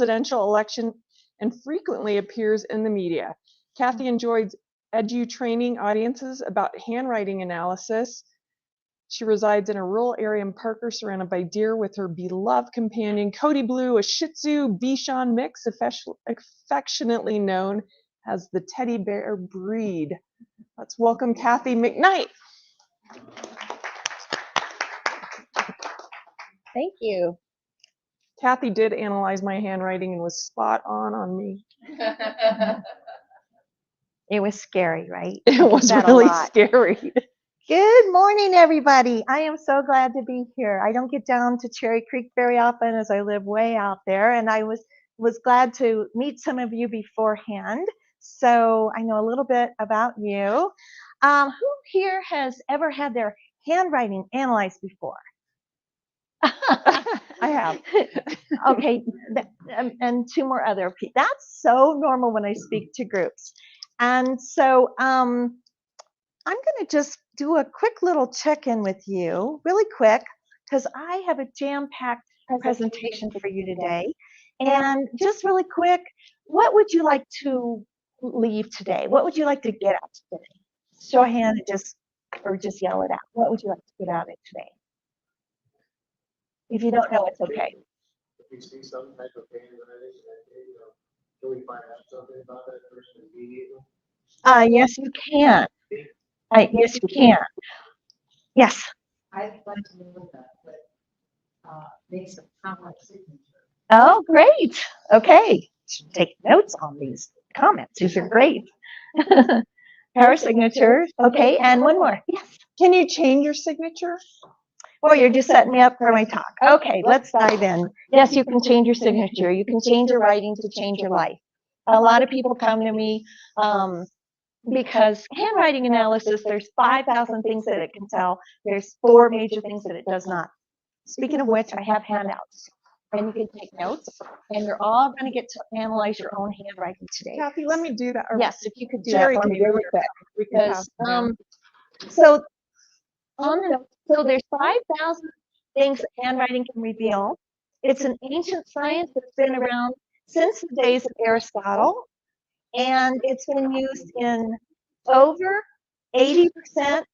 presidential election and frequently appears in the media. Kathi enjoys edu-training audiences about handwriting analysis. She resides in a rural area in Parker, surrounded by deer with her beloved companion, Cody Blue, a Shih Tzu Bichon mix, affectionately known as the teddy bear breed. Let's welcome Kathi McKnight. Thank you. Kathi did analyze my handwriting and was spot on me. It was scary, right? It was really scary. Good morning, everybody. I am so glad to be here. I don't get down to Cherry Creek very often as I live way out there, and I was glad to meet some of you beforehand. So I know a little bit about you. Who here has ever had their handwriting analyzed before? I have. Okay, and two more other people. That's so normal when I speak to groups. And so I'm going to just do a quick little check-in with you, really quick, because I have a jam-packed presentation for you today. And just really quick, what would you like to leave today? What would you like to get out today? Show a hand and just yell it out. What would you like to get out of it today? If you don't know, it's okay. If we see some type of handwriting, can we find out something about that person immediately? Yes, you can. Yes, you can. Yes. I'd like to know that, but make some complex signature. Oh, great. Okay. Should take notes on these comments. These are great. Power signatures. Okay, and one more. Yes. Can you change your signature? Well, you're just setting me up for my talk. Okay, let's dive in. Yes, you can change your signature. You can change your writing to change your life. A lot of people come to me because handwriting analysis, there's 5,000 things that it can tell. There's 4 major things that it does not. Speaking of which, I have handouts, and you can take notes, and you're all going to get to analyze your own handwriting today. Kathi, let me do that. Yes, if you could do Jerry that for can me do really it. quick. We can Because, pass it down. so on the notes, so there's 5,000 things that handwriting can reveal. It's an ancient science that's been around since the days of Aristotle, and it's been used in over 80%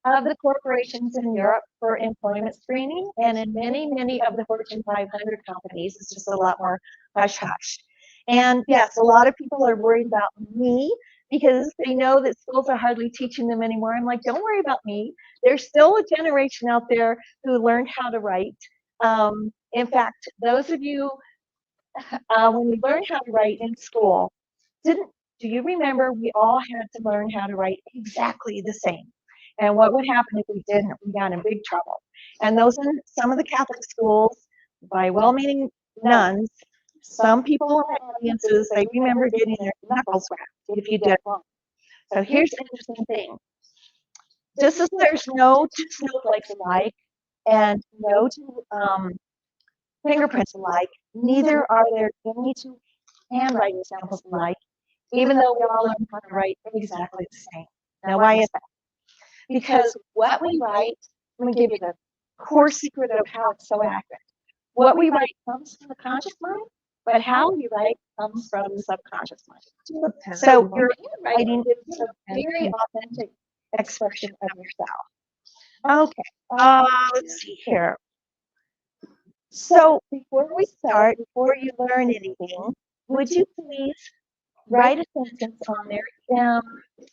of the corporations in Europe for employment screening, and in many, many of the Fortune 500 companies. It's just a lot more hush-hush. And yes, a lot of people are worried about me because they know that schools are hardly teaching them anymore. I'm like, don't worry about me. There's still a generation out there who learned how to write. In fact, those of you, when you learned how to write in school, do you remember we all had to learn how to write exactly the same? And what would happen if we didn't? We got in big trouble. And those in some of the Catholic schools, by well-meaning nuns, some people in the audiences, they remember getting their knuckles wrapped if you did it wrong. So here's the interesting thing. Just as there's no two snowflakes alike and no two fingerprints alike, neither are there any two handwriting samples alike, even though we all learn how to write exactly the same. Now, why is that? Because what we write, let me give you the core secret of how it's so accurate. What we write comes from the conscious mind, but how we write comes from the subconscious mind. So your handwriting is a very authentic expression of yourself. Okay, let's see here. So before we start, before you learn anything, would you please write a sentence on there?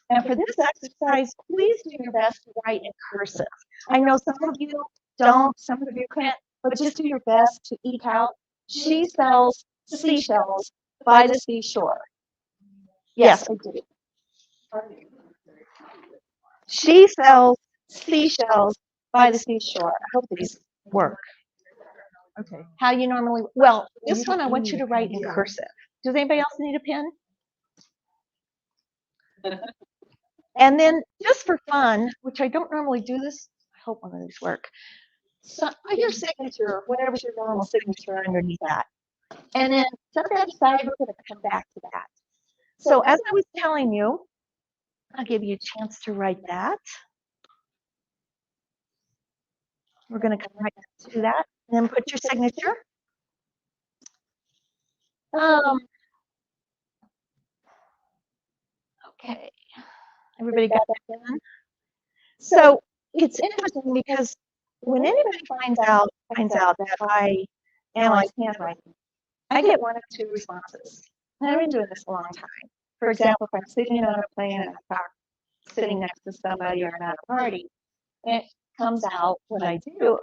And for this exercise, please do your best to write in cursive. I know some of you don't, some of you can't, but just do your best to eke out, she sells seashells by the seashore. Yes, I do. She sells seashells by the seashore. I hope these work. Okay. How you normally, well, this one I want you to write in cursive. Does anybody else need a pen? And then just for fun, which I don't normally do this, I hope one of these work. So put your signature, whatever's your normal signature underneath that. And then set that aside, we're going to come back to that. So as I was telling you, I'll give you a chance to write that. We're going to come right to that. And then put your signature. Um, okay, everybody got that done? So it's interesting because when anybody finds out that I analyze handwriting, I get one of two responses. And I've been doing this a long time. For example, if I'm sitting on a plane and I'm sitting next to somebody or I'm at a party, and it comes out when I do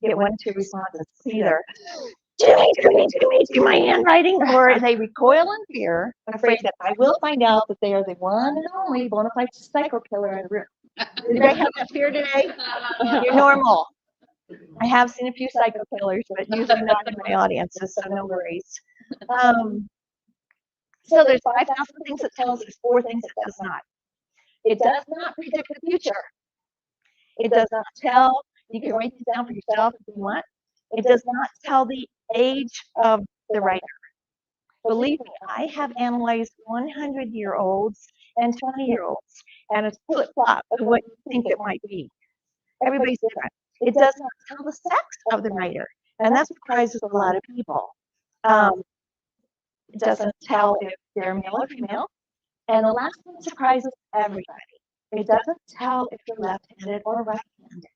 get one of two responses. It's either do my handwriting, or they recoil in fear, afraid that I will find out that they are the one and only bona fide psycho killer in the room. Did they have that fear today? You're normal. I have seen a few psycho killers, but usually not in my audiences, so no worries. So there's 5,000 things it tells us, 4 things it does not. It does not predict the future. It does not tell, you can write these down for yourself if you want. It does not tell the age of the writer. Believe me, I have analyzed 100-year-olds and 20-year-olds, and it's flip-flop of what you think it might be. Everybody's different. It does not tell the sex of the writer, and that surprises a lot of people. It doesn't tell if they're male or female, and the last one surprises everybody. It doesn't tell if they're left-handed or right-handed,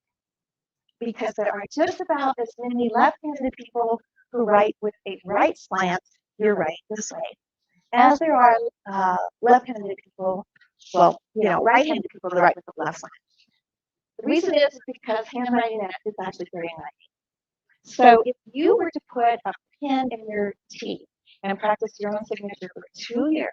because there are just about as many left-handed people who write with a right slant, you're right this way, as there are left-handed people, well, right-handed people that write with the left slant. The reason is because handwriting is actually very nice. So if you were to put a pen in your teeth and practice your own signature for 2 years,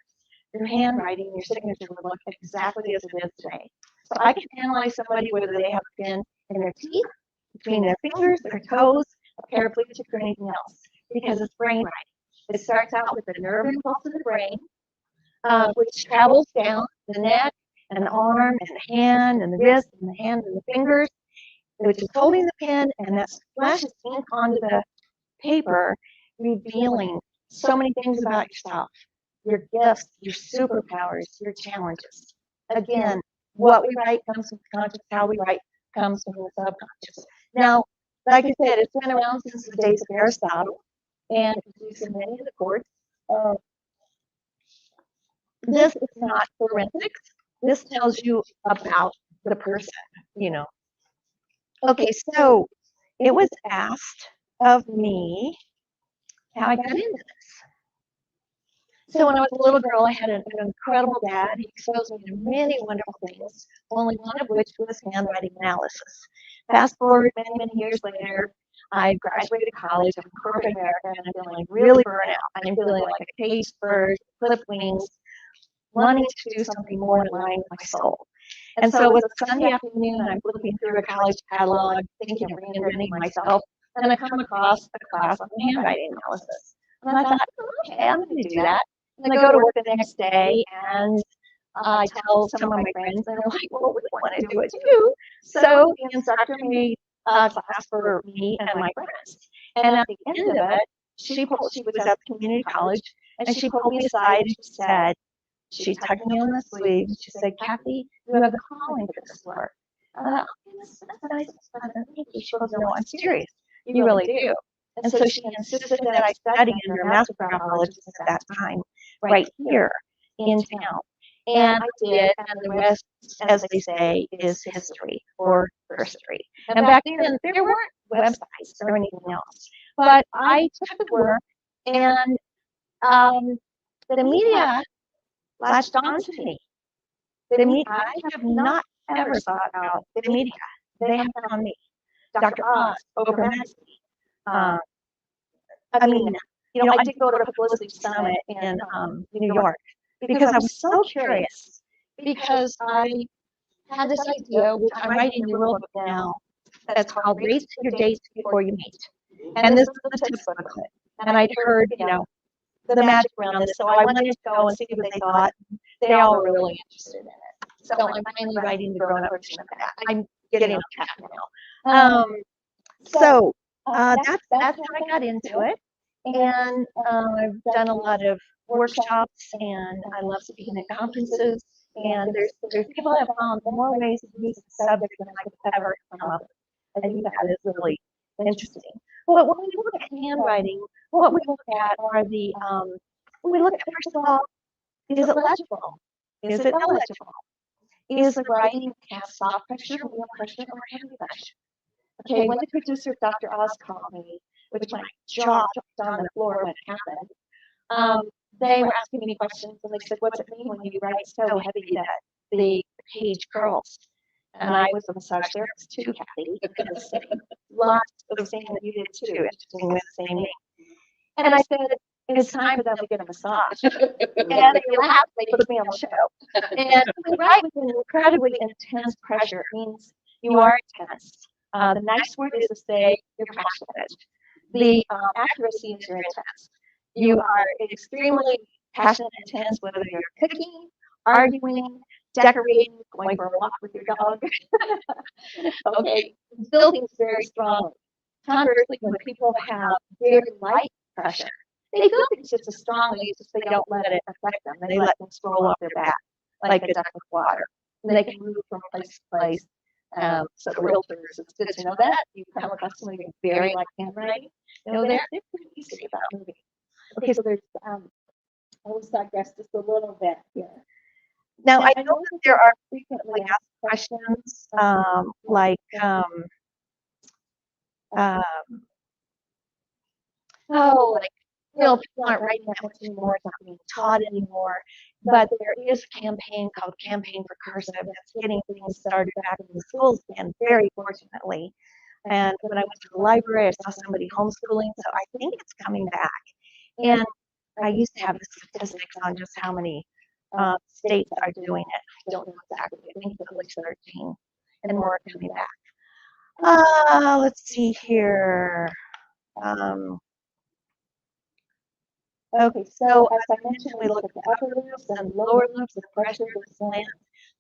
your handwriting, your signature would look exactly as it is today. So I can analyze somebody whether they have a pen in their teeth, between their fingers, their toes, a paraplegic, or anything else, because it's brain writing. It starts out with the nerve impulse of the brain, which travels down the neck and the arm and the hand and the wrist and the hand and the fingers, which is holding the pen, and that splashes ink onto the paper, revealing so many things about yourself, your gifts, your superpowers, your challenges. Again, what we write comes from the conscious, how we write comes from the subconscious. Now, like I said, it's been around since the days of Aristotle, and it's used in many of the courts. This is not forensics. This tells you about the person, Okay, so it was asked of me how I got into this. So when I was a little girl, I had an incredible dad. He exposed me to many wonderful things, only one of which was handwriting analysis. Fast forward many, many years later, I graduated college. I'm in corporate America, and I'm feeling really burnt out. I'm feeling like a cage bird, clipped wings, wanting to do something more in line with my soul. And so it was a Sunday afternoon, and I'm flipping through a college catalog, thinking of reinventing myself, and I come across a class on handwriting analysis. And I thought, okay, I'm going to do that. And I go to work the next day, and I tell some of my friends, and they're like, well, we want to do it too. So the instructor made a class for me and my friends. And at the end of it, she was at the community college, and she pulled me aside and she said, she tugged me on the sleeve, and she said, Kathi, you have the calling for this work. That's nice. She goes, no, I'm serious. You really do. And so she insisted that I study under a master grammaticist at that time, right here in town. And I did, and the rest, as they say, is history or history. And back then, there weren't websites or anything else. But I took the work, and the media latched on to me. I have not ever sought out the media. They have found me. Dr. Oz, Oprah Magazine. I did go to a publicity summit in New York because I was so curious. Because I had this idea, which I'm writing a new book now, that's called Race Your Dates Before You Meet. And this is the tip of it. And I'd heard, the magic around this, so I wanted to go and see what they thought. They all were really interested in it. So I'm finally writing the grown-up version of that. I'm getting on track now. That's how I got into it. And I've done a lot of workshops, and I love speaking at conferences. And there's people that have found more ways to use the subject than I could ever come up with. I think that is really interesting. But when we look at handwriting, what we look at are we look at, first of all, is it legible? Is it illegible? Is the writing cast soft pressure, medium pressure, or heavy pressure? Okay, when the producer, Dr. Oz, called me, which my jaw dropped on the floor when it happened, they were asking me questions, and they said, "What's it mean when you write so heavy that the page curls?" And I was a massage therapist too, Kathy, because lots of saying that you did too, interesting with the same name. And I said, "It's time for them to get a massage." And they laughed, they put me on the show. And we write with an incredibly intense pressure. It means you are intense. The nice word is to say you're passionate. The accuracy is you're intense. You are extremely passionate and intense, whether you're cooking, arguing, decorating, going for a walk with your dog. Okay, building very strongly. Conversely, when people have very light pressure, they feel it's just as strongly, it's just they don't let it affect them. They let things roll off their back like a duck with water. And they can move from place to place. So realtors, it's good to know that. You come across somebody who's very like handwriting. You know, they're pretty easy about moving. Okay, so there's, I will digress just a little bit here. Now, I know that there are frequently asked questions like, like, people aren't writing that much anymore, it's not being taught anymore. But there is a campaign called Campaign for Cursive that's getting things started back in the schools again, very fortunately. And when I went to the library, I saw somebody homeschooling, so I think it's coming back. And I used to have the statistics on just how many states are doing it. I don't know exactly. I think it's like 13, and more are coming back. Let's see here. Okay, so as I mentioned, we look at the upper loops and lower loops, the pressure, the slant,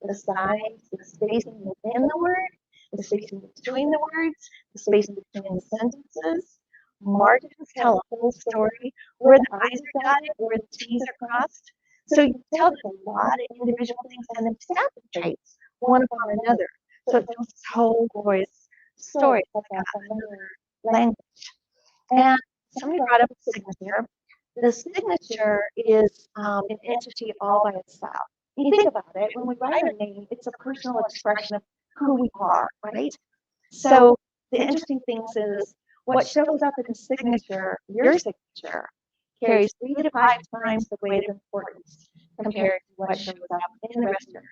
the size, the spacing within the word, the spacing between the words, the spacing between the sentences. Margins tell a whole story, where the I's are dotted, where the T's are crossed. So you can tell there's a lot of individual things, and then staff traits, one upon another. So it tells this whole boy's story, like another language. And somebody brought up a signature. The signature is an entity all by itself. You think about it, when we write our name, it's a personal expression of who we are, right? So the interesting thing is what shows up in the signature, your signature, carries 3 to 5 times the weight of importance compared to what shows up in the rest of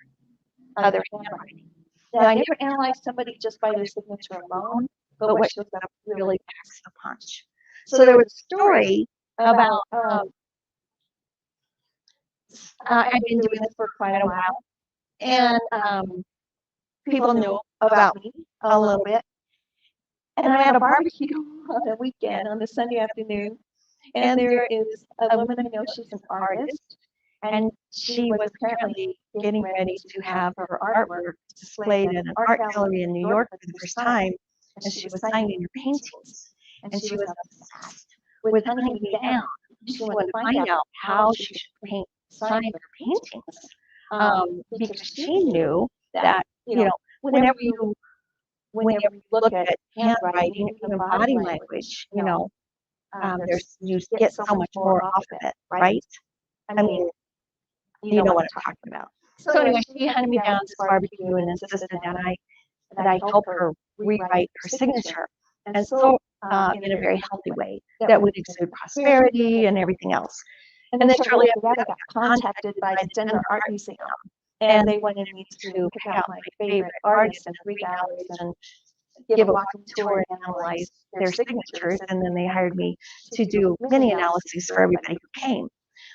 other handwriting. Now, I never analyzed somebody just by their signature alone, but what shows up really packs a punch. So there was a story about, I've been doing this for quite a while, and people knew about me a little bit. And I'm at a barbecue on the weekend, on the Sunday afternoon, and there is a woman I know, she's an artist, and she was apparently getting ready to have her artwork displayed in an art gallery in New York for the first time, and she was signing her paintings, and she was obsessed with hunting me down. She wanted to find out how she should sign her paintings, because she knew that, whenever you look at handwriting, even body language, you get so much more off of it, right? I mean, you know what I'm talking about. So anyway, she hunted me down to this barbecue and insisted that I help her rewrite her signature, and so in a very healthy way that would exude prosperity and everything else. And then shortly after that, I got contacted by the Denver Art Museum, and they wanted me to pick out my favorite artists in 3 galleries and give a walking tour and analyze their signatures, and then they hired me to do mini analyses for everybody who came.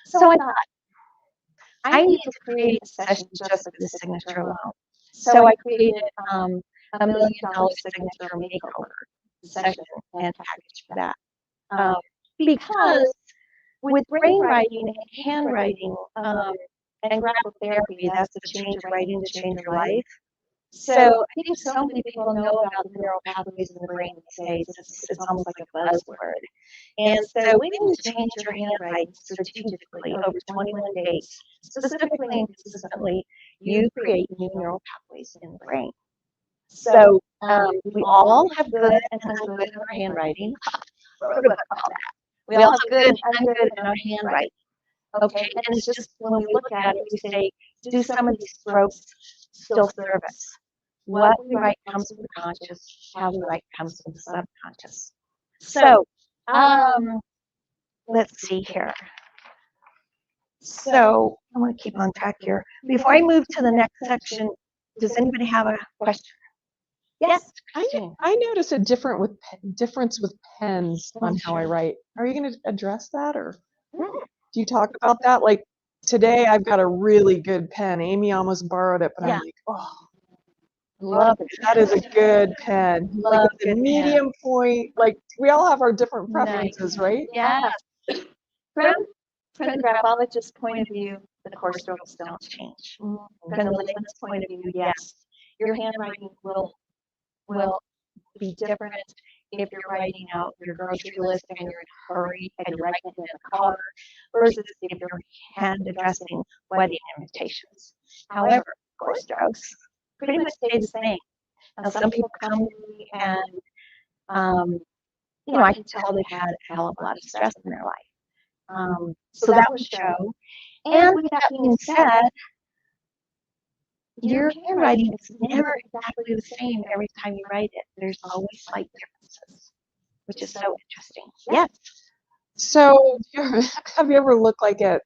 So I thought, I need to create a session just for the signature alone. So I created a $1 million signature makeover session and package for that. Because with brainwriting and handwriting and graphic therapy, that's the change of writing to change your life. So I think so many people know about the neural pathways in the brain these days. It's almost like a buzzword. And so when you change your handwriting strategically over 21 days, specifically and consistently, you create new neural pathways in the brain. So we all have good and ungood in our handwriting. Wrote a book about that. We all have good and ungood in our handwriting. Okay, and it's just when we look at it, we say, do some of these strokes still serve us? What we write comes from the conscious, how we write comes from the subconscious. So, let's see here. So, I want to keep on track here. Before I move to the next section, does anybody have a question? Yes, question. I notice a difference with pens on how I write. Are you going to address that, or do you talk about that? Like today, I've got a really good pen. Amy almost borrowed it, but I'm like, oh, Love it. that is a good pen. Like Love it's a good pen. medium point. Like we all have our different Nice. preferences, right? Yes. From the graphologist's point of view, the course strokes don't change. From the layman's point of view, yes, your handwriting will be different if you're writing out your grocery list and you're in a hurry and you're writing it in a car versus if you're hand addressing wedding invitations. However, course strokes pretty much stay the same. Now, some people come to me and, I can tell they've had a hell of a lot of stress in their life. So that would show. And with that being said, your handwriting is never exactly the same every time you write it. There's always slight differences, which is so interesting. Yes. So have you ever looked like at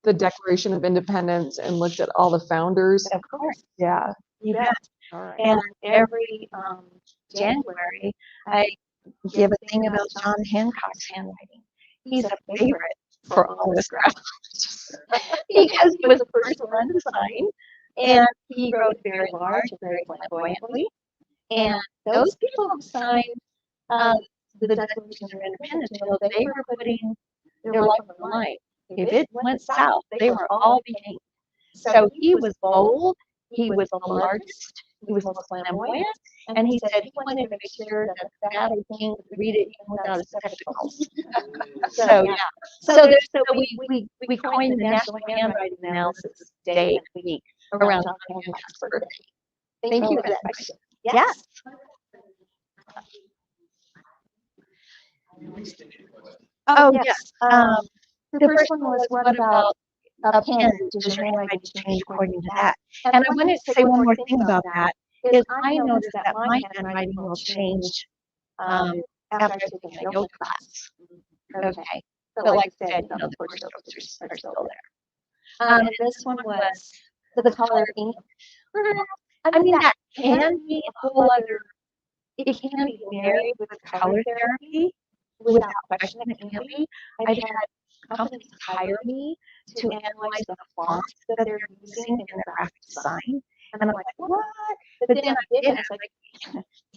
the Declaration of Independence and looked at all the founders? Of course. Yeah. You bet. All right. And every January, I give a thing about John Hancock's handwriting. He's a favorite for all of us graphologists because he was the first one to sign, and he wrote very large and very flamboyantly. And those people who signed the Declaration of Independence, they were putting their life on the line. If it went south, they were all being hanged. So he was bold, he was the largest, he was most flamboyant, and he said he wanted to make sure that the bad king could read it even without his spectacles. So yeah, so we coined the National Handwriting Analysis Day and week around John Hancock's birthday. Thank you for that question. Yes. Oh yes. The first one was what about a pen? Does your handwriting change according to that? And I wanted to say one more thing about that. Is I noticed that my handwriting will change after I've taken a yoga class. Okay. But like I said, the course strokes are still there. And this one was the color ink. I mean, that can be a whole other, it can be married with color therapy without question. It can be. I've had companies hire me to analyze the fonts that they're using in their graphic design. And I'm like, what? But then I did it. It's like,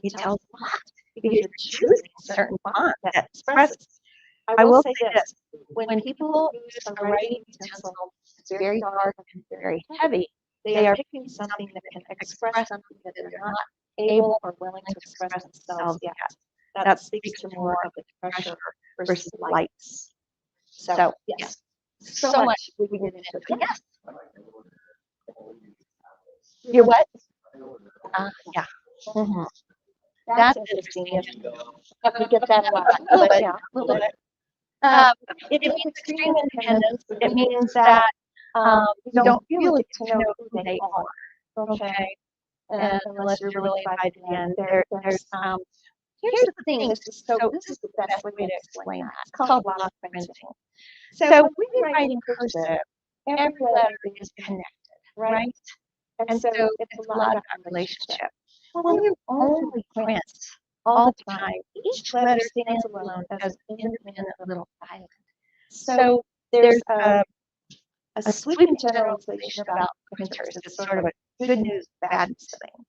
you tell a lot because you're choosing a certain font that expresses. I will say this, when people use a writing utensil that's very dark and very heavy, they are picking something that can express something that they're not able or willing to express themselves yet. That speaks to more of the pressure versus lights. So, yes, so much we can get into it. Yes. You're what? Yeah. Mm-hmm. That's interesting. We get that a lot. A little bit, yeah, a little bit. It means extreme independence. It means that you don't really get to know who they are. Okay. And unless you're really divided in, there's here's the thing. This is the best way to explain that. It's called block printing. So when we write in cursive, every letter is connected, right? And so it's a lot of relationship. When you only print all the time, each letter stands alone as an independent little island. So there's a sweeping generalization about printers. It's sort of a good news, bad news thing.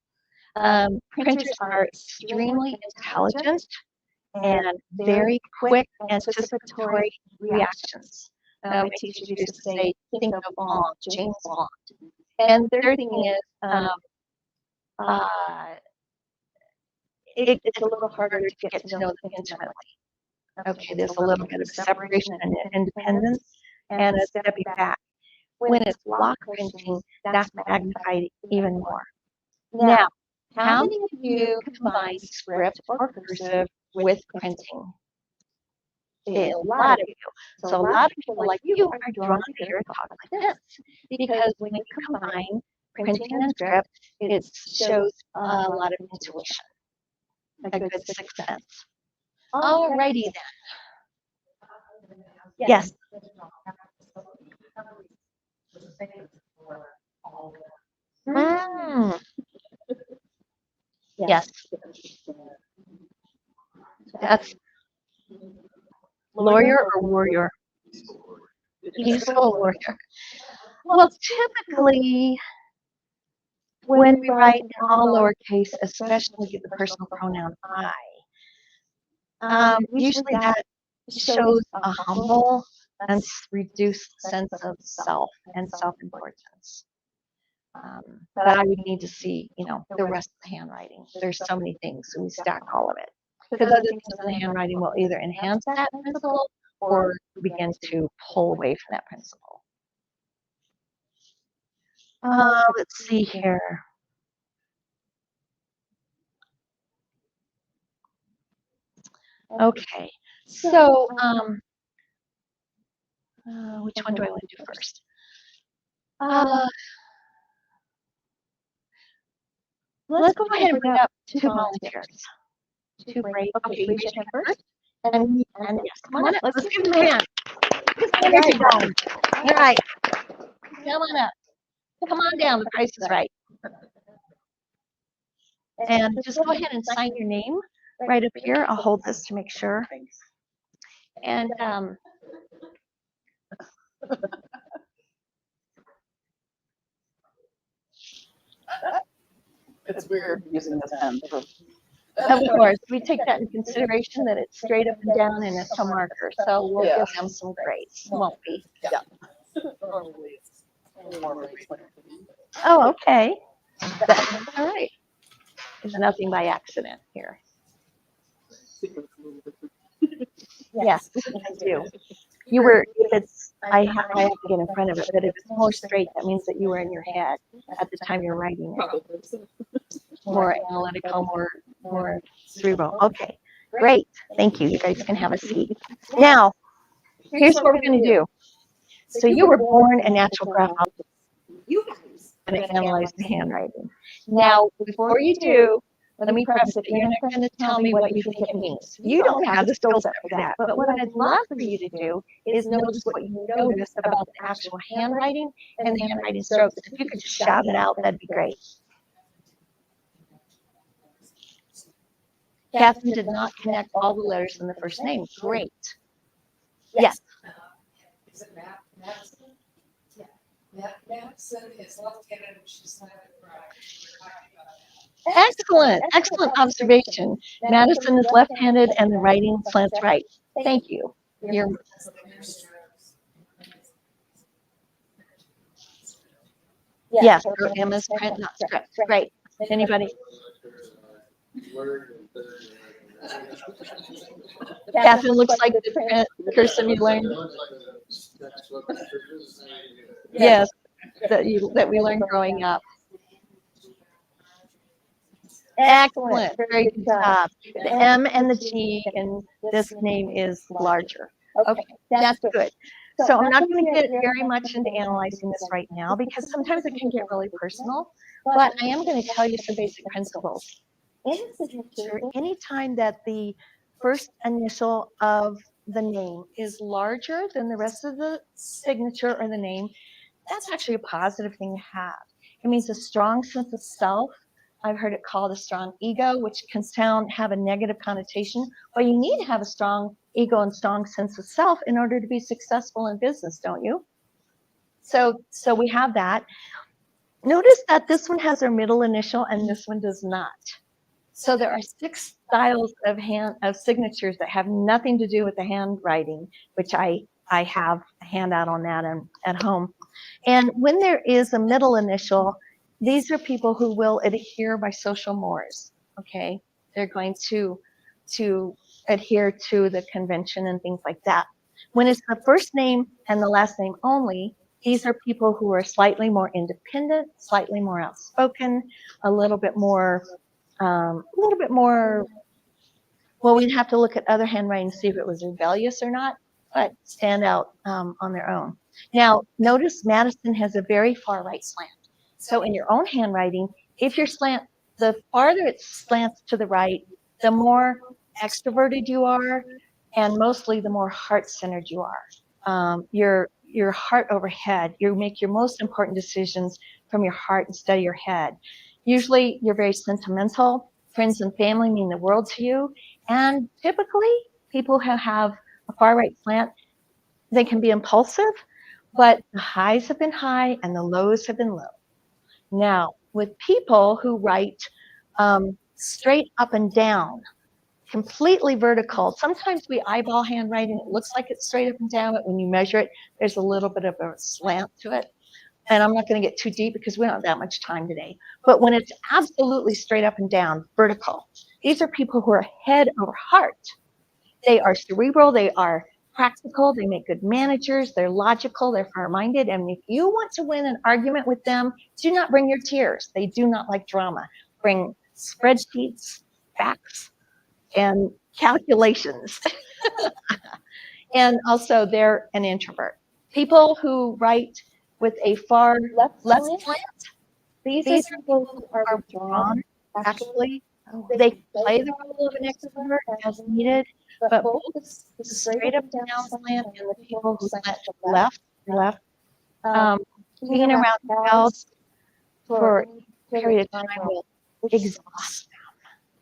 Printers are extremely intelligent and very quick anticipatory reactions. My teacher used to say, think of Bond, James Bond. And the third thing is, it's a little harder to get to know them intimately. Okay, there's a little bit of separation and independence and a stepping back. When it's block printing, that's magnified even more. Now, How many of you combine script or cursive with printing? A lot of you. So a lot of people like you are drawn to hear talk like this because when you combine printing and script, it shows a lot of intuition, a good sixth sense. Alrighty then. Yes. Mm. Yes. That's lawyer or warrior? Peaceful warrior. Well, typically, when we write in all lowercase, especially the personal pronoun I, usually that shows a humble and reduced sense of self and self-importance. But I would need to see, the rest of the handwriting. There's so many things, so we stack all of it. Because other things in the handwriting will either enhance that principle or begin to pull away from that principle. Let's see here. Okay, so which one do I want to do first? Let's go ahead and bring up two volunteers. Two brave. Okay, raise your hand first. And yes, come on up. Let's give them a hand. There you go. All right. Come on up. Come on down. The price is right. And just go ahead and sign your name right up here. I'll hold this to make sure. And it's weird using this pen. of course, we take that into consideration that it's straight up and down and it's a marker. So we'll give them some grace. Won't we? Yeah. Normally it's more Oh, okay. All right. There's nothing by accident here. Yes, I do. You were, I have to get in front of it, but if it's more straight, that means that you were in your head at the time you're writing it. More analytical, more cerebral. Okay, great. Thank you. You guys can have a seat. Now, here's what we're going to do. So you were born a natural graphologist. You guys are going to analyze the handwriting. Now, before you do, let me preface it. You're not going to tell me what you think it means. You don't have the skill set for that. But what I'd love for you to do is notice what you noticed about the actual handwriting and the handwriting strokes. If you could just shout it out, that'd be great. Catherine did not connect all the letters in the first name. Great. Yes. Is it Madison? Yeah. Madison is left-handed and she's not right. Excellent observation. Madison is left-handed and the writing slants right. Thank you. Yes, or Emma's print, not script. Great. Anybody? Catherine looks like the print cursive you learned. Yes, that we learned growing up. Excellent. Very good job. The M and the G in this name is larger. Okay, that's good. So I'm not going to get very much into analyzing this right now because sometimes it can get really personal, but I am going to tell you some basic principles. In a signature, anytime that the first initial of the name is larger than the rest of the signature or the name, that's actually a positive thing to have. It means a strong sense of self. I've heard it called a strong ego, which can have a negative connotation. But you need to have a strong ego and strong sense of self in order to be successful in business, don't you? So we have that. Notice that this one has our middle initial and this one does not. So there are 6 styles of signatures that have nothing to do with the handwriting, which I have a handout on that at home. And when there is a middle initial, these are people who will adhere by social mores, okay? They're going to adhere to the convention and things like that. When it's the first name and the last name only, these are people who are slightly more independent, slightly more outspoken, a little bit more a little bit more, well, we'd have to look at other handwriting to see if it was rebellious or not, but stand out on their own. Now, notice Madison has a very far right slant. So in your own handwriting, if your slant, the farther it slants to the right, the more extroverted you are, and mostly the more heart-centered you are. Your heart over head. You make your most important decisions from your heart instead of your head. Usually, you're very sentimental. Friends and family mean the world to you. And typically, people who have a far right slant, they can be impulsive, but the highs have been high and the lows have been low. Now, with people who write straight up and down, completely vertical, sometimes we eyeball handwriting. It looks like it's straight up and down, but when you measure it, there's a little bit of a slant to it. And I'm not going to get too deep because we don't have that much time today. But when it's absolutely straight up and down, vertical, these are people who are head over heart. They are cerebral, they are practical, they make good managers, they're logical, they're far-minded, and if you want to win an argument with them, do not bring your tears. They do not like drama. Bring spreadsheets, facts, and calculations. And also, they're an introvert. People who write with a far left slant, these are people who are withdrawn, actually. They play the role of an extrovert as needed, but both the straight up and down slant and the people who slant to the left, being around crowds for a period of time will exhaust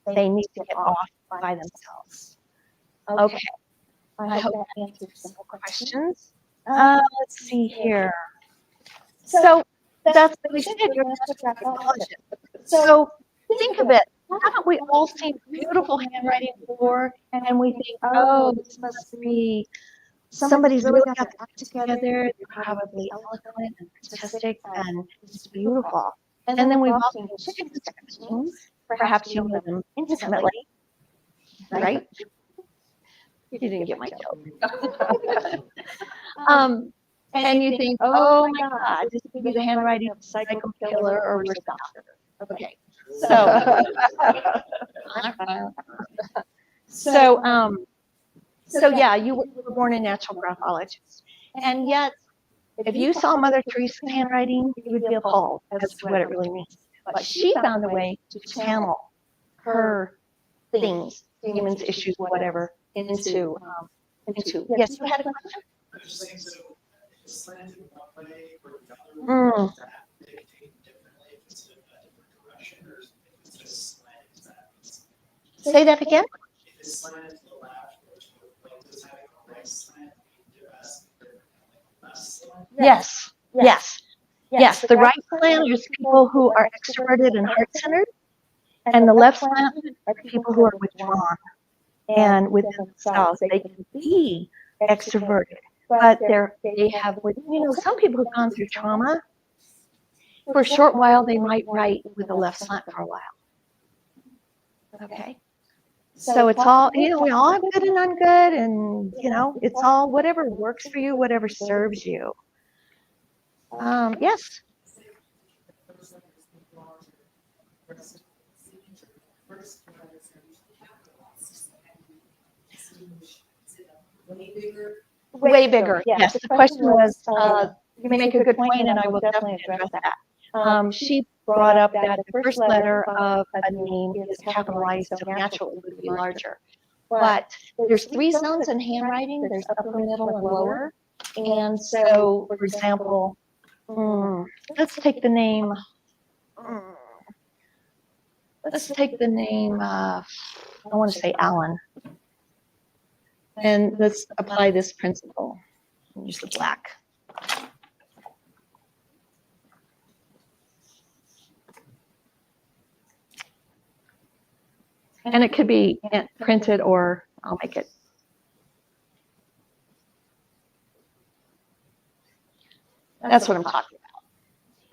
them. They need to get off by themselves. Okay, I hope that answers some questions. Let's see here. So that's what we said, you're not intelligent. So think of it. Haven't we all seen beautiful handwriting before? And we think, oh, this must be somebody's really got their act together. They're probably eloquent and artistic and it's beautiful. And then we've all seen chicken sketchings. Perhaps you know them intimately, right? You didn't get my joke. And you think, oh my God, this could be the handwriting of a psycho killer or worse doctor. Okay. So yeah, you were born a natural graphologist. And yet, if you saw Mother Teresa's handwriting, you would be appalled as to what it really means. But she found a way to channel her things, demons, issues, whatever, into yes, you had a question? I was just saying, so slanted one way or the other, does that dictate differently if it's in a different direction, or if it's just slanted to that? Say that again? If it's slanted to the left or to the right, does having a right slant mean us different than like left slant? Yes. The right slant is people who are extroverted and heart-centered, and the left slant are people who are withdrawn and within themselves. They can be extroverted, but they have, some people who've gone through trauma. For a short while, they might write with a left slant for a while. Okay. So it's all, we all have good and ungood, and, it's all whatever works for you, whatever serves you. Yes. Way bigger. Yes. The question was, you make a good point, and I will definitely address that. She brought up that the first letter of a name is capitalized, so naturally it would be larger. But there's 3 zones in handwriting. There's upper, middle, and lower. And so, for example, let's take the name. I want to say Alan. And let's apply this principle. Use the black. And it could be printed, or I'll make it. That's what I'm talking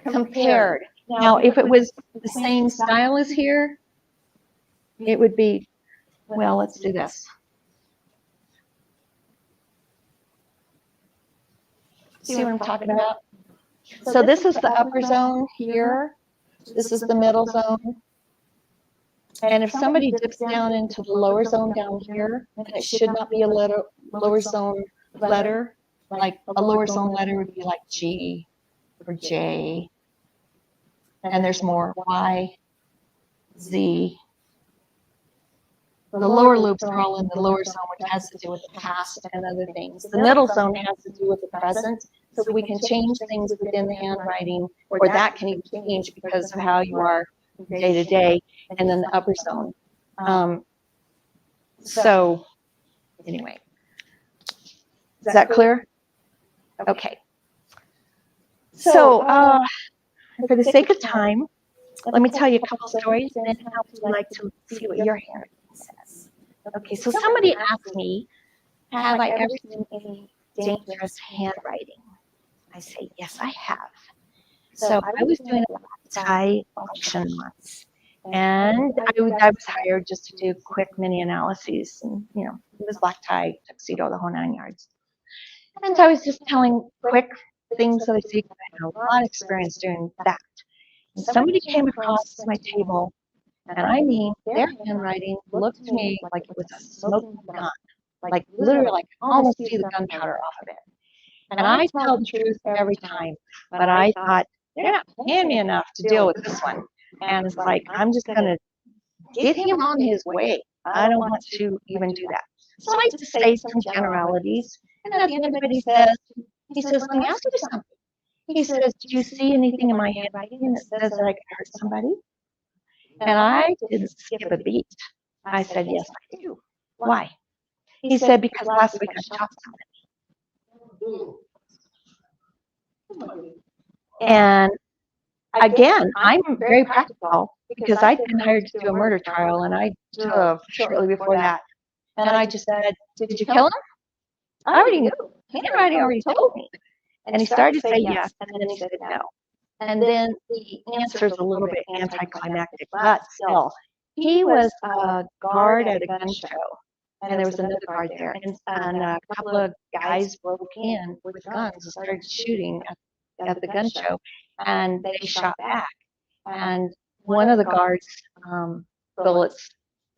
about. Compared. Now, if it was the same style as here, it would be, well, let's do this. See what I'm talking about? So this is the upper zone here. This is the middle zone. And if somebody dips down into the lower zone down here, and it should not be a lower zone letter, like a lower zone letter would be like G or J, and there's more Y, Z. The lower loops are all in the lower zone, which has to do with the past and other things. The middle zone has to do with the present, so we can change things within the handwriting, or that can even change because of how you are day to day, and then the upper zone. So anyway, is that clear? Okay. So for the sake of time, let me tell you a couple stories, and then how would you like to see what your handwriting says? Okay, so somebody asked me, have I ever seen any dangerous handwriting? I say, yes, I have. So I was doing a black tie auction once, and I was hired just to do quick mini analyses, and it was black tie, tuxedo, the whole 9 yards. And so I was just telling quick things that I see. I had a lot of experience doing that. And somebody came across my table, and I mean, their handwriting looked to me like it was a smoking gun, like literally, like almost see the gunpowder off of it. And I tell the truth every time, but I thought, they're not paying me enough to deal with this one. And it's like, I'm just going to get him on his way. I don't want to even do that. So I just say some generalities. And at the end of it, he says, let me ask you something. He says, do you see anything in my handwriting that says that I could hurt somebody? And I didn't skip a beat. I said, yes, I do. Why? He said, because last week I shot somebody. And again, I'm very practical because I'd been hired to do a murder trial, and I took shortly before that. And I just said, did you kill him? I already knew. Handwriting already told me. And he started to say yes, and then he said no. And then the answer is a little bit anticlimactic, but still. He was a guard at a gun show, and there was another guard there. And a couple of guys broke in with guns and started shooting at the gun show, and they shot back. And one of the guards' bullets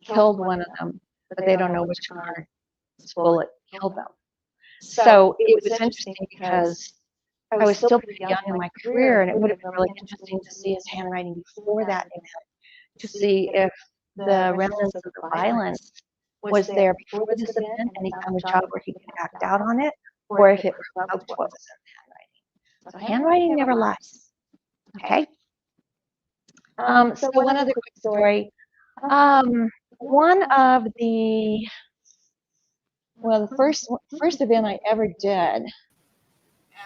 killed one of them, but they don't know which guard's bullet killed them. So it was interesting because I was still pretty young in my career, and it would have been really interesting to see his handwriting before that event, to see if the remnants of the violence was there before this event and he found a job where he could act out on it, or if it provoked what was in the handwriting. So handwriting never lies. Okay? So one other quick story. One of the, well, the first event I ever did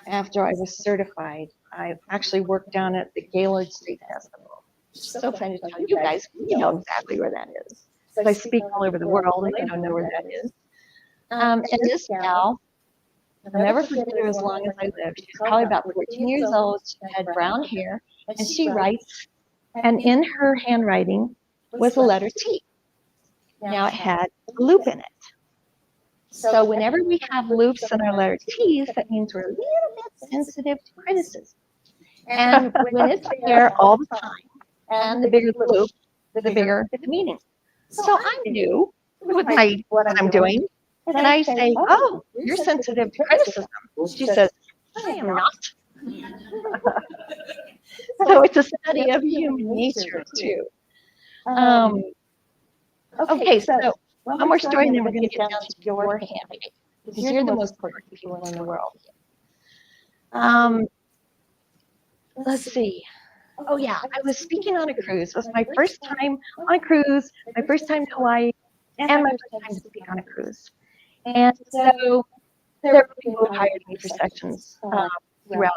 after I was certified, I actually worked down at the Gaylord State Festival. So funny to tell you guys, you know exactly where that is. So I speak all over the world, and they don't know where that is. And this gal, I'll never forget her as long as I lived. She's probably about 14 years old. She had brown hair, and she writes, and in her handwriting was the letter T. Now it had a loop in it. So whenever we have loops in our letter T's, that means we're a little bit sensitive to criticism. And when it's there all the time, and the bigger the loop, the bigger the meaning. So I'm new with what I'm doing, and I say, oh, you're sensitive to criticism. She says, I am not. So it's a study of human nature, too. Okay, so one more story, and then we're going to get down to your handwriting, because you're the most important people in the world. Let's see. Oh, yeah, I was speaking on a cruise. It was my first time on a cruise, my first time to Hawaii, and my first time to speak on a cruise. And so there were people who hired me for sessions throughout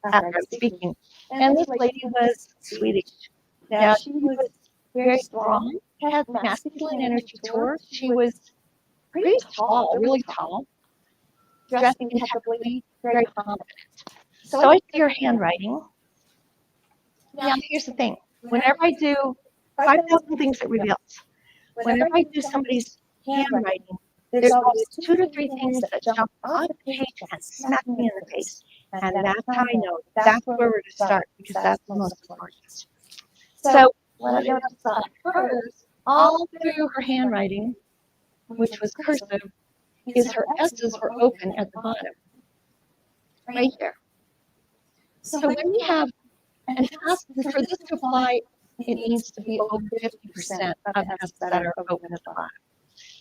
after I was speaking. And this lady was Swedish. Now, she was very strong, had masculine energy to her. She was pretty tall, really tall, dressed impeccably, very confident. So I see her handwriting. Now, here's the thing. Whenever I do 5,000 things it reveals, whenever I do somebody's handwriting, there's always 2 to 3 things that jump off the page and smack me in the face. And that's how I know that's where we're to start, because that's the most important. So what I noticed on hers all through her handwriting, which was cursive, is her S's were open at the bottom, right here. So when we have, and for this to apply, it needs to be over 50% of S's that are open at the bottom.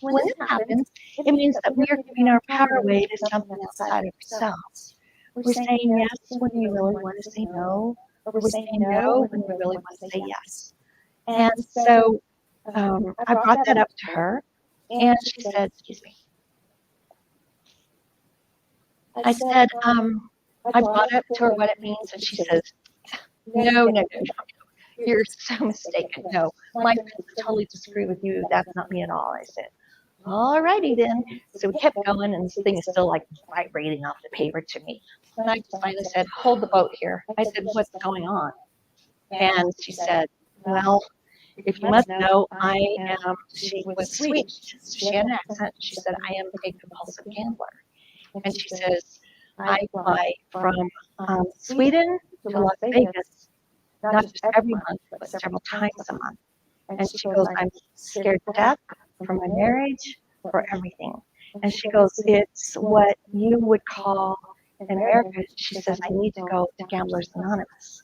When this happens, it means that we are giving our power away to something outside of ourselves. We're saying yes when we really want to say no, or we're saying no when we really want to say yes. And so I brought that up to her, and she said, excuse me. I said, I brought up to her what it means, and she says, no, you're so mistaken. No, my friends would totally disagree with you. That's not me at all. I said, all righty then. So we kept going, and this thing is still like vibrating off the paper to me. And I just finally said, hold the boat here. I said, what's going on? And she said, well, if you must know, she was Swedish. So she had an accent. She said, I am a compulsive gambler. And she says, I fly from Sweden to Las Vegas, not just every month, but several times a month. And she goes, I'm scared to death for my marriage, for everything. And she goes, it's what you would call in America, she says, I need to go to Gamblers Anonymous.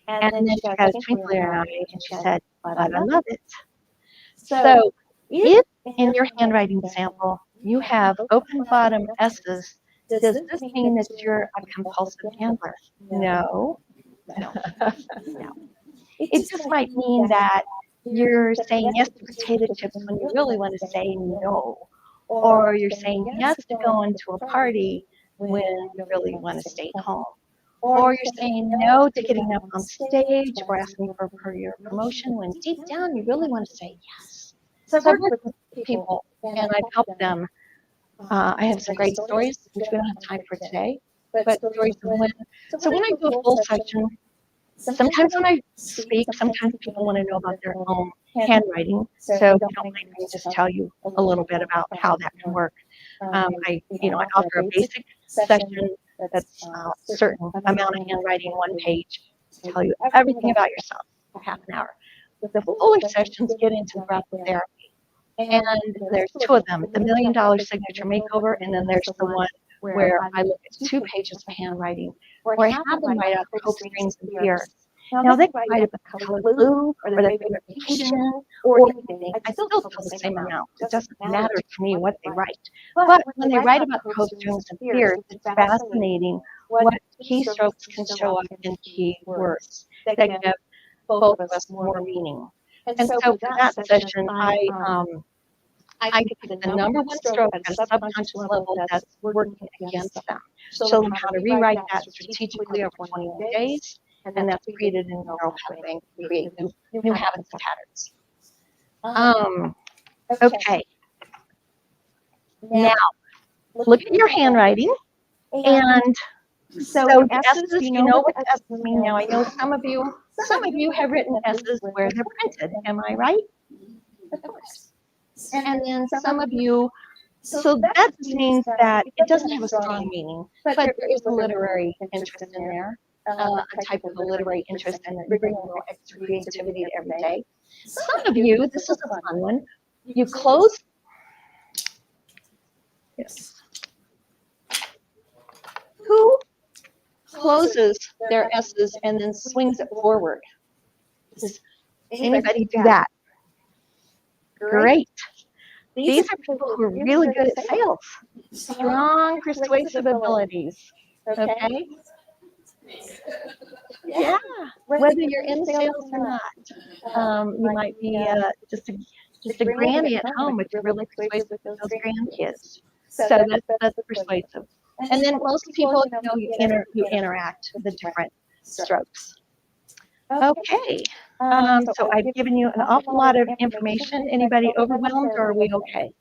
And then she got a twinkle in her eye and she said, but I love it. So if in your handwriting sample you have open bottom S's, does this mean that you're a compulsive gambler? No. It just might mean that you're saying yes to potato chips when you really want to say no. Or you're saying yes to going to a party when you really want to stay home. Or you're saying no to getting up on stage or asking for your promotion when deep down you really want to say yes. So I've worked with people and I've helped them. I have some great stories, which we don't have time for today, but stories of when. So when I do a full section, sometimes when I speak, sometimes people want to know about their own handwriting. So if you don't mind, I can just tell you a little bit about how that can work. I offer a basic section that's a certain amount of handwriting, one page, to tell you everything about yourself for half an hour. The fuller sections get into breath therapy. And there's two of them, the $1 Million Signature Makeover, and then there's the one where I look at 2 pages of handwriting, where I have them write out hopes, dreams, and fears. Now they can write about color blue, or their favorite vacation, or anything. I still fill the same amount. It doesn't matter to me what they write. But when they write about hopes, dreams, and fears, it's fascinating what keystrokes can show up in key words that give both of us more meaning. And so for that session, I pick the number one stroke at a subconscious level that's working against them. Show them how to rewrite that strategically over 21 days, and that's created in neural pathway and create new habits and patterns. Okay. Now, look at your handwriting, and so the S's, you know what the S's mean now. I know some of you have written S's where they're printed. Am I right? Of course. And then some of you, so that just means that it doesn't have a strong meaning, but there is a literary interest in there, a type of a literary interest, and it brings a little extra creativity to every day. Some of you, this is a fun one, you close. Yes. Who closes their S's and then swings it forward? Does anybody do that? Great. These are people who are really good at sales, strong persuasive abilities. Okay? Yeah, whether you're in sales or not. You might be just a granny at home, but you're really persuasive with those grandkids. So that's persuasive. And then most people, you interact with the different strokes. Okay. So I've given you an awful lot of information. Anybody overwhelmed, or are we okay?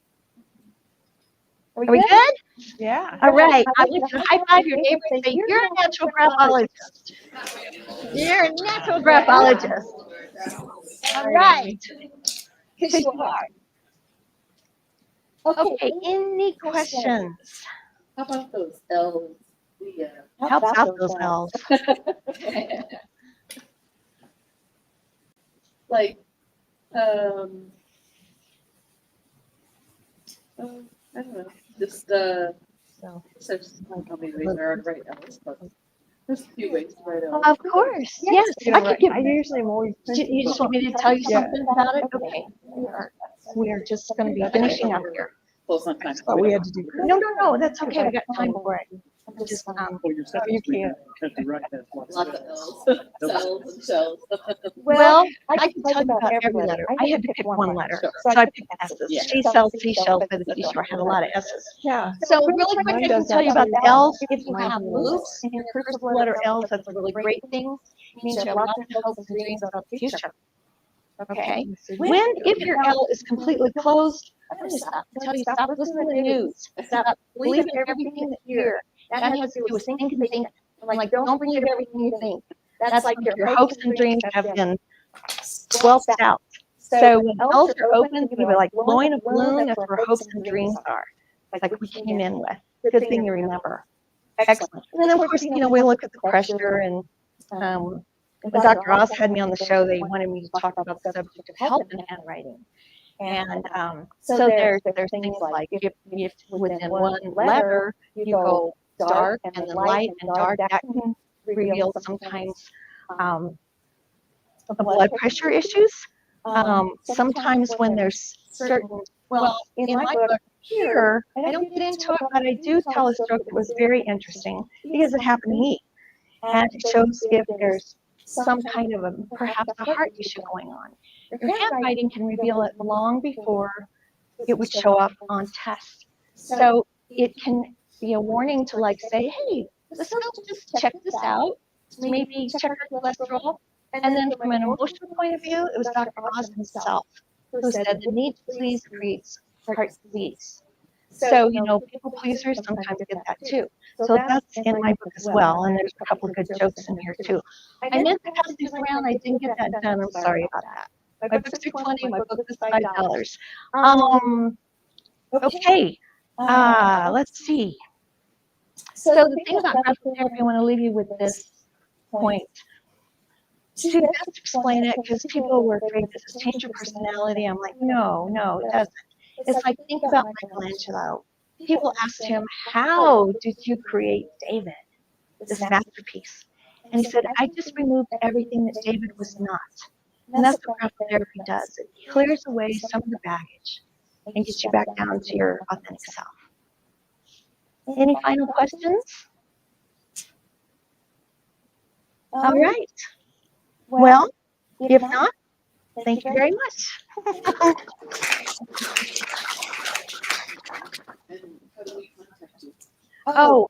Are we good? Yeah. All right. I want you to high five your neighbor and say, you're a natural graphologist. You're a natural graphologist. All right. Because you are. Okay. Any questions? How about those L's? How about those L's? Like, I don't know, just, so So. there's how many ways there are to write L's, but there's a few ways to write L's. Of course, yes. I could give, I usually am always. you just want me to tell you Yeah. something about it? Okay. We are just gonna be finishing up here. Close on time. Thought we had to do. No, that's okay. We got time for it. Just, You can't. Lots of L's, cells and shells. well, I can tell you about every letter. I had to pick one letter, Sure. so I picked S's. Yeah. She sells seashells by the seashore, had a lot of S's. Yeah. So really quick, Mine I can does tell you that about the too. L's. If you Mine have does loops in your cursive letter L's, that's a really great thing. It means you have lots of hopes and dreams about the future. Okay? When, if your L is completely closed, I'm gonna stop and tell you, stop listening to the news. Stop believing everything that you hear. That has to do with think and think. Like, don't believe everything you think. That's like your hopes and dreams have been squelched out. So when L's are open, you be like blowing a balloon, that's where hopes and dreams are. Like we came in with. Good thing you remember. Excellent. And then of course, we look at the pressure and when Dr. Oz had me on the show, they wanted me to talk about the subject of help in handwriting. And so there's things like if within one letter you go dark and then light and dark, that can reveal sometimes blood pressure issues. Sometimes when there's certain, well, in my book here, I don't get into it, but I do tell a stroke that was very interesting because it happened to me. And it shows if there's some kind of perhaps a heart issue going on. Your handwriting can reveal it long before it would show up on tests. So it can be a warning to like say, hey, let's just check this out. Maybe check your cholesterol. And then from an emotional point of view, it was Dr. Oz himself who said the need to please creates heart disease. So, people pleasers sometimes get that too. So that's in my book as well. And there's a couple of good jokes in here too. I meant to pass these around. I didn't get that done. I'm sorry about that. My books are $20, my book is $5. Okay. Let's see. So the thing about graphic therapy, I want to leave you with this point. To best explain it, because people were afraid, does this change your personality? I'm like, no, it doesn't. It's like, think about Michelangelo. People asked him, how did you create David, this masterpiece? And he said, I just removed everything that David was not. And that's what graphic therapy does. It clears away some of the baggage and gets you back down to your authentic self. Any final questions? All right. Well, if not, thank you very much. And how do we contact you? Oh,